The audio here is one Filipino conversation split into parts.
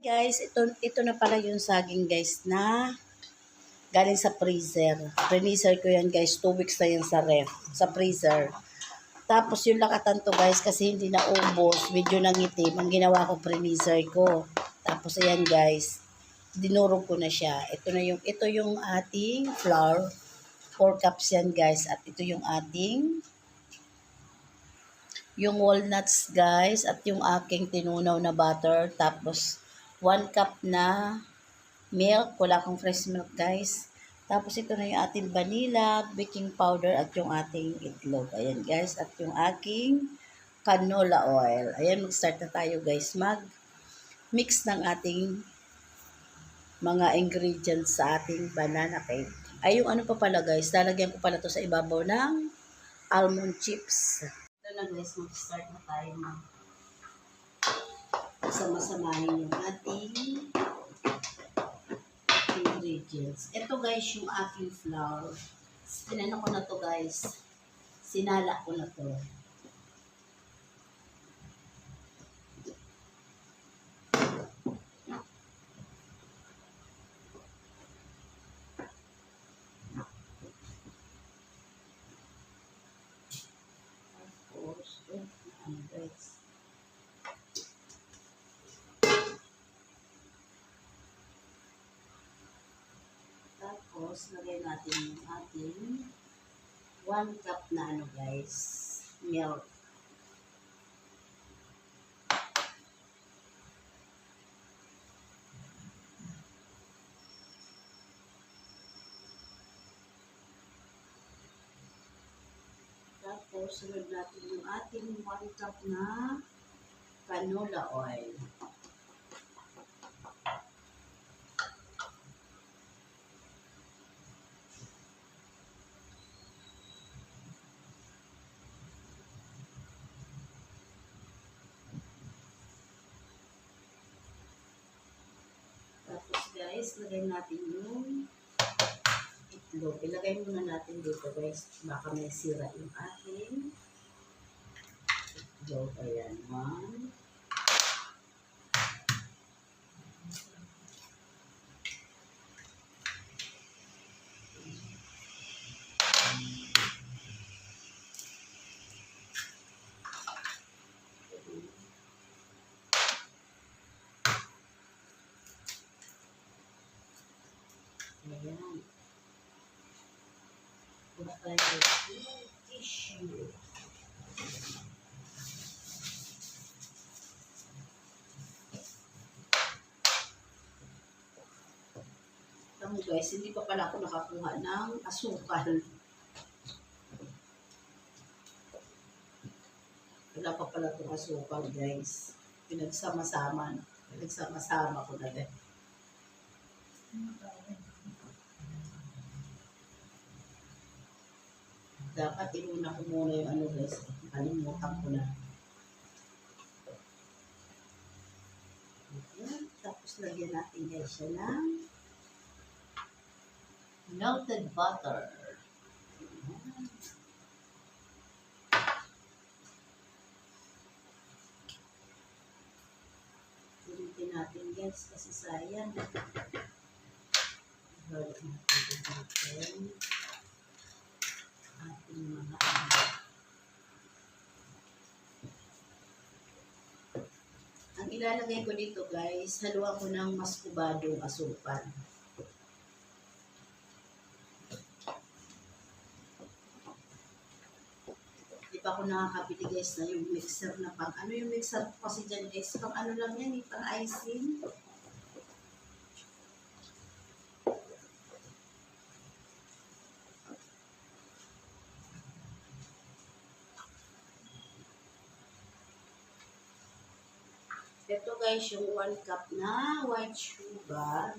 Guys, ito na pala yung saging guys na galing sa freezer. Freezer ko yan guys, 2 weeks na yan sa ref, sa freezer. Tapos yung lakatan to guys, kasi hindi na ubos, medyo nangitim, ang ginawa ko freezer ko. Tapos ayan guys, dinurog ko na siya. Ito yung ating flour, 4 cups yan guys, at ito yung ating yung walnuts guys, at yung aking tinunaw na butter, tapos 1 cup na milk, wala akong fresh milk guys. Tapos ito na yung ating vanilla, baking powder, at yung ating itlog. Ayan guys, at yung aking canola oil. Ayan, mag-start na tayo guys, mag-mix ng ating mga ingredients sa ating banana cake. Ay, yung ano pa pala guys, lalagyan ko pala to sa ibabaw ng almond chips. Ito na guys, mag-start na tayo sama-samahin yung ating ingredients. Ito guys, yung aking flour. Sinala ko na to guys. Sinala ko na to. Tapos, guys. Tapos, lagay natin yung ating 1 cup na ano guys, milk. Tapos, sunod natin yung ating 1 cup na canola oil. Tapos guys, lagay natin yung itlog. Ilagay muna natin dito guys. Baka may sira yung ating itlog. Ayan. 1. Ayan. Pula tayo yung tissue. Tama guys, hindi pa pala ako nakakuha ng asukal. Wala pa pala itong asukal guys. Pinagsama-sama ko na din. Dapat inuna ko muna yung ano guys. Kalimutan ko na. Ayan. Tapos lagyan natin guys siya ng melted butter. Ayan. Ulitin natin guys kasi sayang. Balik natin ating mga ang ilalagay ko dito guys, haluan ko ng maskubadong asukal. Di pa ako nakakabili guys na yung mixer na pang ano yung mixer kasi dyan guys, pang ano lang yan, pang icing. Ito guys, yung 1 cup na white sugar.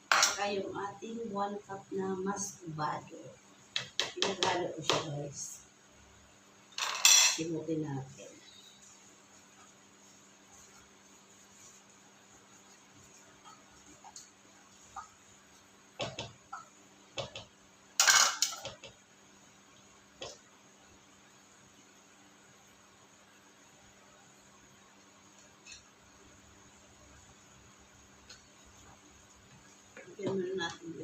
Saka yung ating 1 cup na maskubado. Pinaghalo ko siya guys. Simutin natin.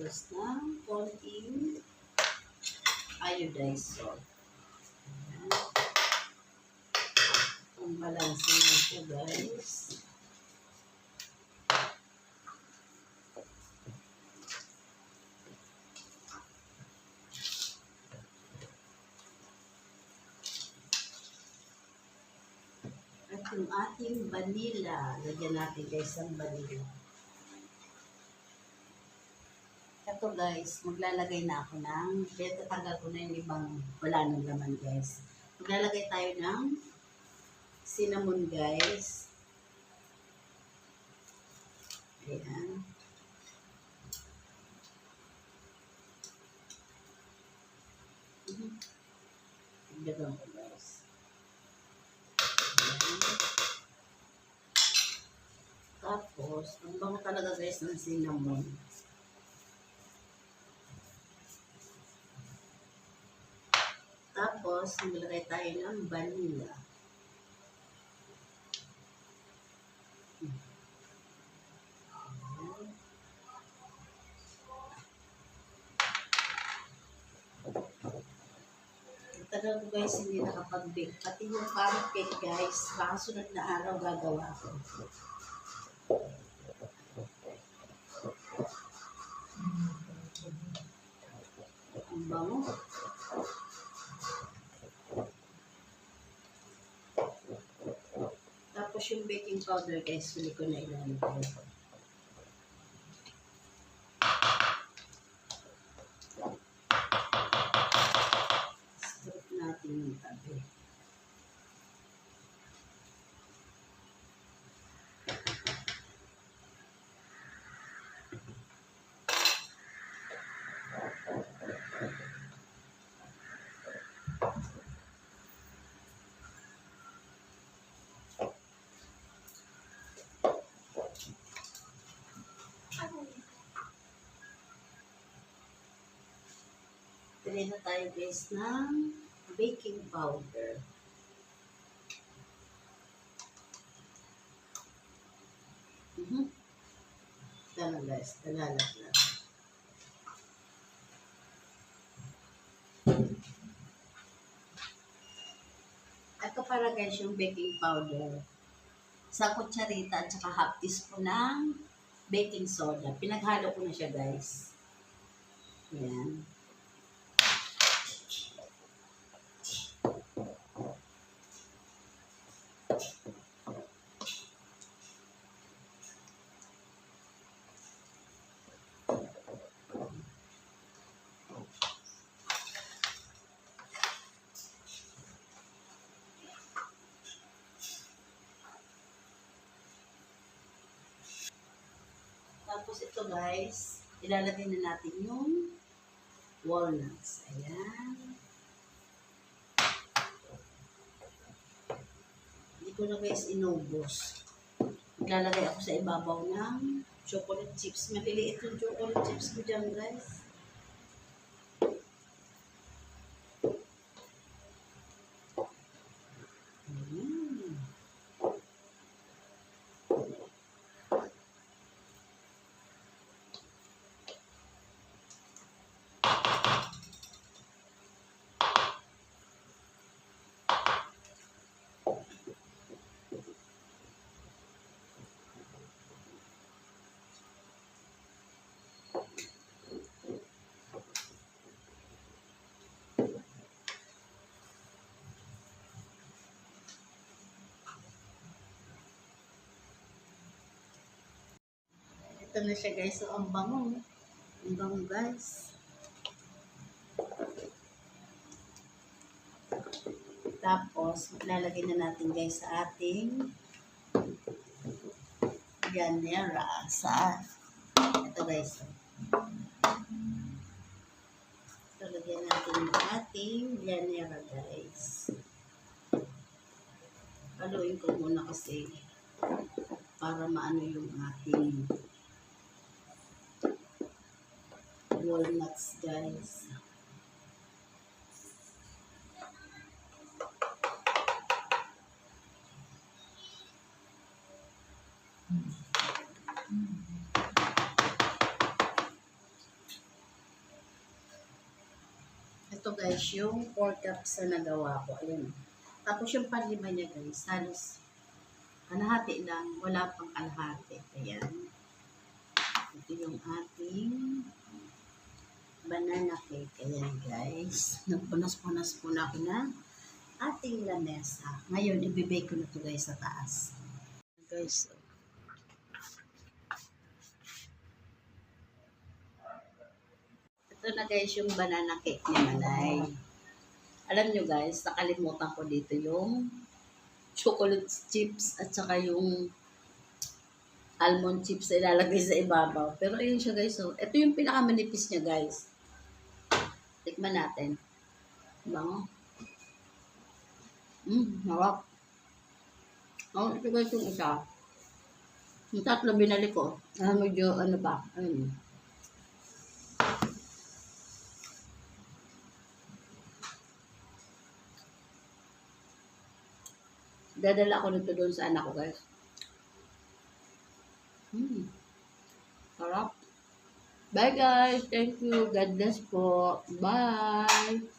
guys ng konting iodized salt. Ayan. Ang balansin na siya guys. At yung ating vanilla, lagyan natin guys ang vanilla. Ito guys, maglalagay na ako ng, tatanggal ko na yung ibang wala nang laman guys. Maglalagay tayo ng cinnamon guys. Ayan. Igdagan ko guys. Tapos, ang bango talaga guys ng cinnamon. Tapos, maglagay tayo ng vanilla. Tagal ko guys hindi nakapag-bake. Pati yung carrot cake guys, baka sunod na araw gagawa ko. Ang bango. Tapos yung baking powder guys, huli ko na ilalagay. Strip natin yung tabi. Pili na tayo guys ng baking powder. Tala guys, talalat lang. Ito para guys yung baking powder. Sa kutsarita at saka half teaspoon ng baking soda. Pinaghalo ko na siya guys. Ayan. Tapos ito guys, ilalagay na natin yung walnuts. Ayan. Hindi ko na guys inubos. Maglalagay ako sa ibabaw ng chocolate chips. Maliliit yung chocolate chips ko dyan guys. Ito na siya guys. So, ang bango. Ang bango guys. Tapos, lalagay na natin guys sa ating ganera. Ito guys. So, lagyan natin yung ating ganera guys. Haluin ko muna kasi para maano yung ating walnuts guys. guys yung 4 cups na nagawa ko. Ayan. Tapos yung panlima niya guys, halos kalahati lang, wala pang kalahati. Ayan. Ito yung ating banana cake. Ayan guys. Nagpunas-punas po na ako ng ating lamesa. Ngayon, ibibake ko na ito guys sa taas. Guys, ito na guys yung banana cake ni Manay. Alam nyo guys, nakalimutan ko dito yung chocolate chips at saka yung almond chips na ilalagay sa ibabaw. Pero ayun siya guys. So, ito yung pinakamanipis niya guys. Tikman natin. Bango. Harap. Oh, ito guys yung isa. Yung tatlo binalik ko. Medyo ano ba? Ayun. Dadala ko nito doon sa anak ko guys. Harap. Bye guys. Thank you. God bless po. Bye.